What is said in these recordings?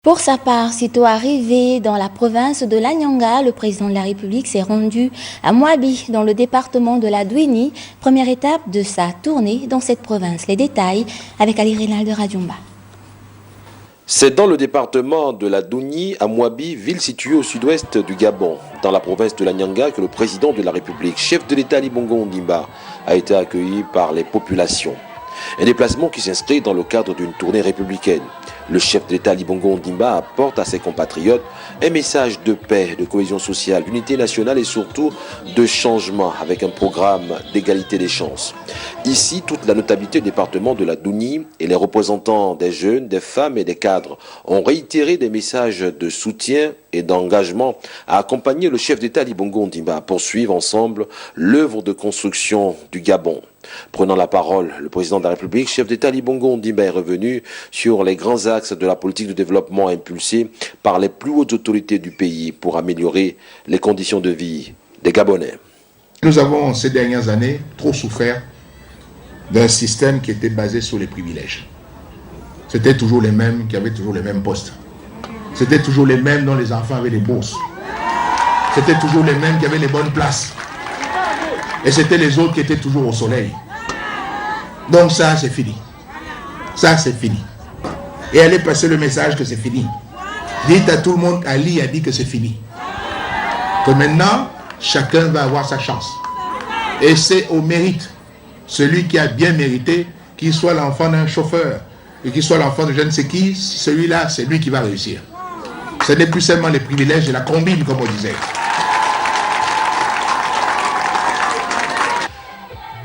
Pour sa part, sitôt arrivé dans la province de l'Anyanga, le président de la République s'est rendu à Mouabi, dans le département de la Douini, première étape de sa tournée dans cette province. Les détails avec Ali Rinaldo Radiumba. C'est dans le département de la Douini, à Mouabi, ville située au sud-ouest du Gabon, dans la province de l'Anyanga, que le président de la République, chef de l'État Ali Bongo Ondimba, a été accueilli par les populations. Un déplacement qui s'inscrit dans le cadre d'une tournée républicaine. Le chef de l'État Ali Bongo Ondimba apporte à ses compatriotes un message de paix, de cohésion sociale, d'unité nationale et surtout de changement avec un programme d'égalité des chances. Ici, toute la notabilité du département de la Douini et les représentants des jeunes, des femmes et des cadres ont réitéré des messages de soutien et d'engagement à accompagner le chef d'État Ali Bongo Ondimba à poursuivre ensemble l'œuvre de construction du Gabon. Prenant la parole, le président de la République, chef d'État Ali Bongo Ondimba, est revenu sur les grands axes de la politique de développement impulsée par les plus hautes autorités du pays pour améliorer les conditions de vie des Gabonais. Nous avons, ces dernières années, trop souffert d'un système qui était basé sur les privilèges. C'était toujours les mêmes qui avaient toujours les mêmes postes. C'était toujours les mêmes dont les enfants avaient les bourses. C'était toujours les mêmes qui avaient les bonnes places. Et c'était les autres qui étaient toujours au soleil. Donc ça, c'est fini. Ça, c'est fini. Et allez passer le message que c'est fini. Dites à tout le monde, Ali a dit que c'est fini. Que maintenant, chacun va avoir sa chance. Et c'est au mérite. Celui qui a bien mérité, qu'il soit l'enfant d'un chauffeur, et qu'il soit l'enfant de je ne sais qui, celui-là, c'est lui qui va réussir. Ce n'est plus seulement les privilèges et la combine, comme on disait.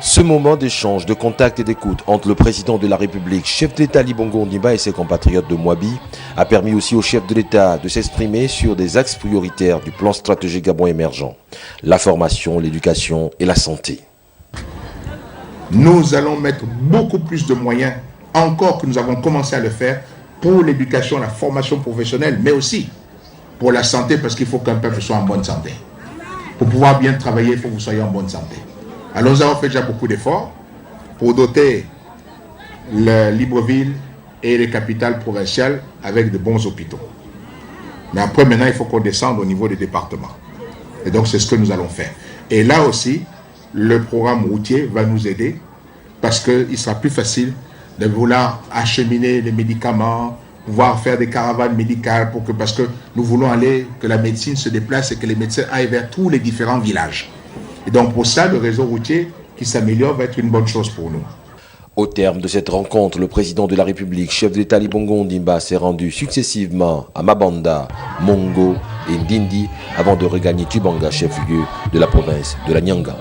Ce moment d'échange, de contact et d'écoute entre le président de la République, chef d'État Ali Bongo Ondimba et ses compatriotes de Mouabi a permis aussi au chef de l'État de s'exprimer sur des axes prioritaires du plan stratégique Gabon émergent, la formation, l'éducation et la santé. Nous allons mettre beaucoup plus de moyens, encore que nous avons commencé à le faire, pour l'éducation, la formation professionnelle, mais aussi pour la santé, parce qu'il faut qu'un peuple soit en bonne santé. Pour pouvoir bien travailler, il faut que vous soyez en bonne santé. Alors nous avons fait déjà beaucoup d'efforts pour doter le Libreville et les capitales provinciales avec de bons hôpitaux. Mais après, maintenant, il faut qu'on descende au niveau des départements. Et donc, c'est ce que nous allons faire. Et là aussi, le programme routier va nous aider parce qu'il sera plus facile de vouloir acheminer les médicaments, pouvoir faire des caravanes médicales parce que nous voulons que la médecine se déplace et que les médecins aillent vers tous les différents villages. Et donc pour ça, le réseau routier qui s'améliore va être une bonne chose pour nous. Au terme de cette rencontre, le président de la République, chef de l'État Ali Bongo Ondimba, s'est rendu successivement à Mabanda, Mongo et Ndindi avant de regagner Tubanga, chef-lieu de la province de l'Anyanga.